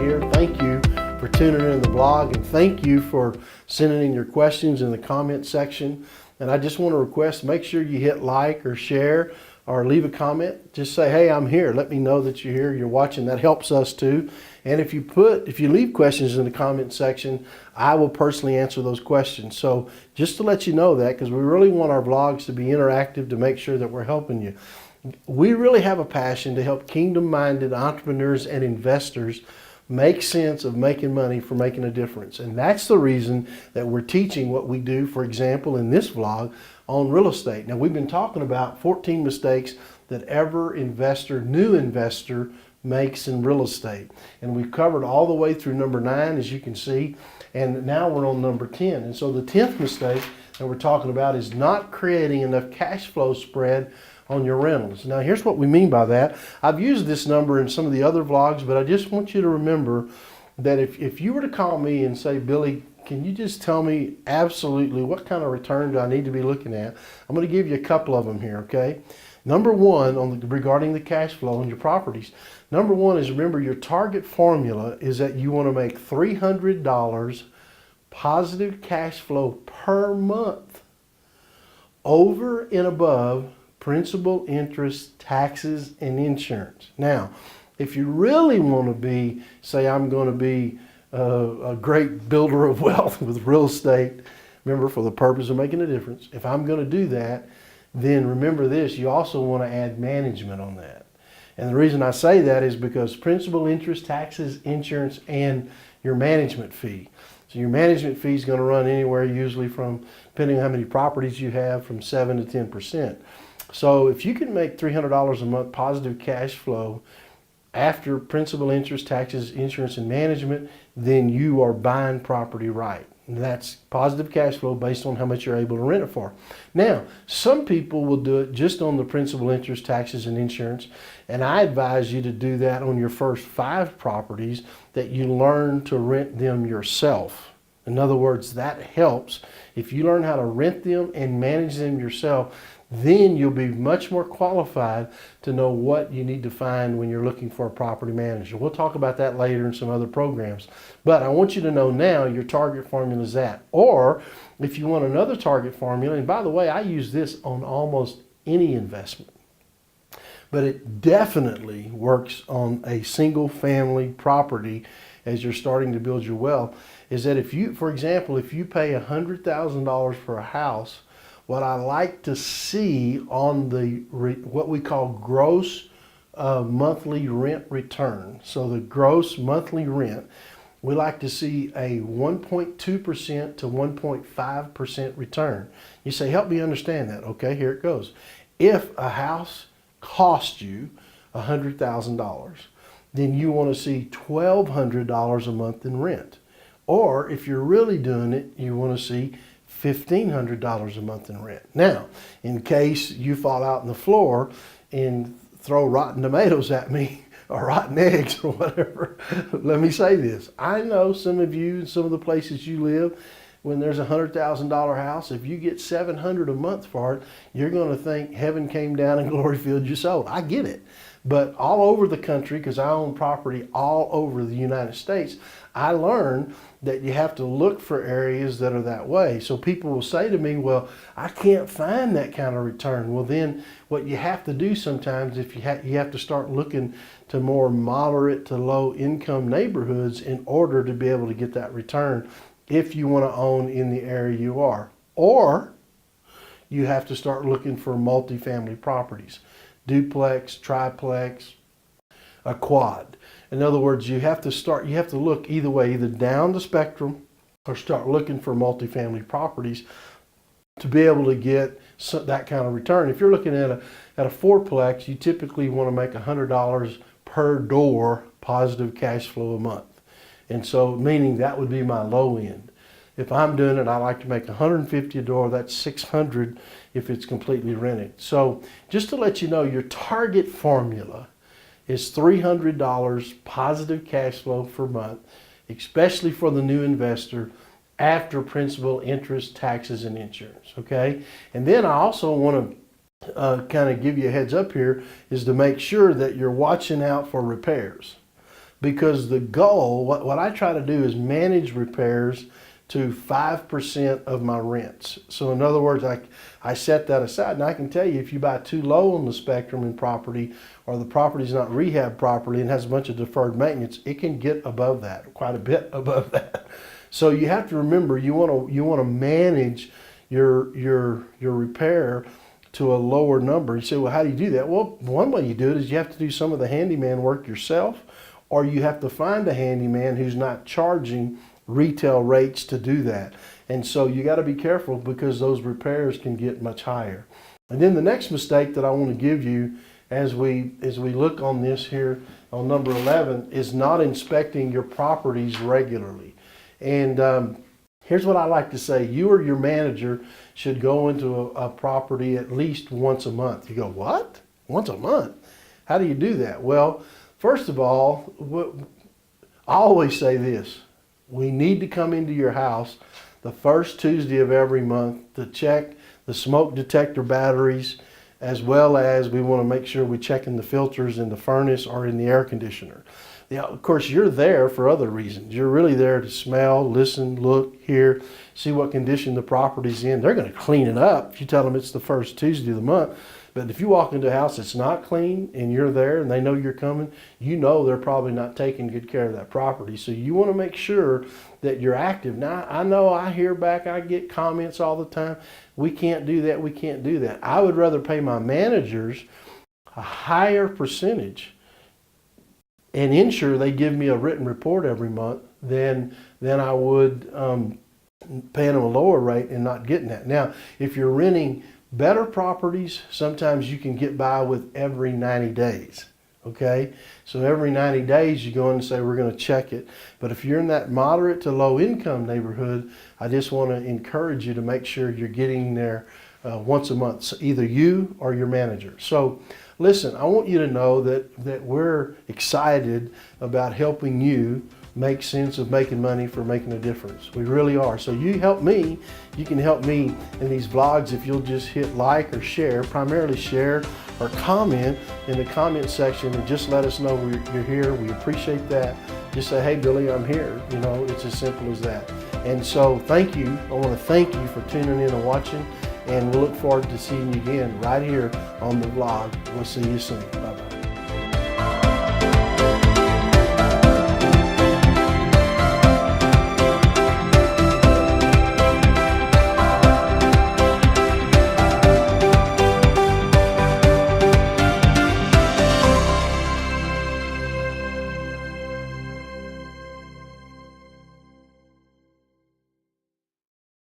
here. Thank you for tuning in the blog, and thank you for sending in your questions in the comment section. And I just want to request, make sure you hit like or share or leave a comment. Just say, hey, I'm here. Let me know that you're here, you're watching. That helps us too. And if you leave questions in the comment section, I will personally answer those questions. So just to let you know that, because we really want our vlogs to be interactive, to make sure that we're helping you. We really have a passion to help kingdom-minded entrepreneurs and investors make sense of making money for making a difference. And that's the reason that we're teaching what we do, for example, in this vlog on real estate. Now, we've been talking about 14 mistakes that every new investor makes in real estate. And we've covered all the way through number 9, as you can see, and now we're on number 10. And so the 10th mistake that we're talking about is not creating enough cash flow spread on your rentals. Now, here's what we mean by that. I've used this number in some of the other vlogs, but I just want you to remember that if you were to call me and say, Billy, can you just tell me absolutely what kind of return do I need to be looking at? I'm going to give you a couple of them here, okay? Number one, regarding the cash flow on your properties. Number one is, remember, your target formula is that you want to make $300 positive cash flow per month over and above principal, interest, taxes, and insurance. Now, if you really want to be, say, I'm going to be a great builder of wealth with real estate, remember, for the purpose of making a difference, if I'm going to do that, then remember this, you also want to add management on that. And the reason I say that is because principal, interest, taxes, insurance, and your management fee. So your management fee is going to run anywhere usually from, depending on how many properties you have, from 7 to 10%. So if you can make $300 a month positive cash flow after principal, interest, taxes, insurance, and management, then you are buying property right. And that's positive cash flow based on how much you're able to rent it for. Now, some people will do it just on the principal, interest, taxes, and insurance. And I advise you to do that on your first 5 properties that you learn to rent them yourself. In other words, that helps. If you learn how to rent them and manage them yourself, then you'll be much more qualified to know what you need to find when you're looking for a property manager. We'll talk about that later in some other programs. But I want you to know now your target formula is that. Or if you want another target formula, and by the way, I use this on almost any investment, but it definitely works on a single family property as you're starting to build your wealth, is that if you, for example, if you pay $100,000 for a house, what I like to see on the what we call gross monthly rent return. So the gross monthly rent, we like to see a 1.2% to 1.5% return. You say, help me understand that. Okay, here it goes. If a house cost you $100,000, then you want to see $1,200 a month in rent. Or if you're really doing it, you want to see $1,500 a month in rent. Now, in case you fall out on the floor and throw rotten tomatoes at me or rotten eggs or whatever, let me say this. I know some of you in some of the places you live, when there's a $100,000 house, if you get $700 a month for it, you're going to think heaven came down and glory filled your soul. I get it. But all over the country, because I own property all over the United States, I learned that you have to look for areas that are that way. So people will say to me, well, I can't find that kind of return. Well, then what you have to do sometimes, if you have to start looking to more moderate to low income neighborhoods in order to be able to get that return if you want to own in the area you are. Or you have to start looking for multifamily properties, duplex, triplex, a quad. In other words, you have to look either way, either down the spectrum or start looking for multifamily properties to be able to get that kind of return. If you're looking at a fourplex, you typically want to make $100 per door positive cash flow a month. And so, meaning that would be my low end. If I'm doing it, I like to make $150 a door. That's $600 if it's completely rented. So just to let you know, your target formula is $300 positive cash flow per month, especially for the new investor, after principal, interest, taxes, and insurance, okay? And then I also want to kind of give you a heads up here, is to make sure that you're watching out for repairs. because the goal, what I try to do is manage repairs to 5% of my rents. So in other words, I set that aside. And I can tell you, if you buy too low on the spectrum in property, or the property's not rehabbed properly and has a bunch of deferred maintenance, it can get above that, quite a bit above that. So you have to remember, you want to manage your repair to a lower number. You say, well, how do you do that? Well, one way you do it is you have to do some of the handyman work yourself, or you have to find a handyman who's not charging retail rates to do that. And so you got to be careful, because those repairs can get much higher. And then the next mistake that I want to give you as we look on this here on number 11 is not inspecting your properties regularly. And here's what I like to say: you or your manager should go into a property at least once a month. You go, what? Once a month? How do you do that? Well, first of all, I always say this: we need to come into your house the first Tuesday of every month to check the smoke detector batteries, as well as we want to make sure we're checking the filters in the furnace or in the air conditioner. Now, of course, you're there for other reasons. You're really there to smell, listen, look, hear, see what condition the property's in. They're going to clean it up if you tell them it's the first Tuesday of the month. But if you walk into a house that's not clean and you're there and they know you're coming, you know they're probably not taking good care of that property. So you want to make sure that you're active. Now, I know I hear back, I get comments all the time, we can't do that, we can't do that. I would rather pay my managers a higher percentage and ensure they give me a written report every month than I would paying them a lower rate and not getting that. Now, if you're renting better properties, sometimes you can get by with every 90 days. Okay, so every 90 days you go in and say, we're going to check it. But if you're in that moderate to low income neighborhood, I just want to encourage you to make sure you're getting there once a month, so either you or your manager. So listen, I want you to know that we're excited about helping you make sense of making money for making a difference. We really are. So you help me, you can help me in these vlogs if you'll just hit like or share, primarily share or comment in the comment section, and just let us know you're here. We appreciate that. Just say, hey Billy, I'm here. You know, it's as simple as that. And so thank you. I want to thank you for tuning in and watching, and we'll look forward to seeing you again right here on the vlog. We'll see you soon. Bye-bye.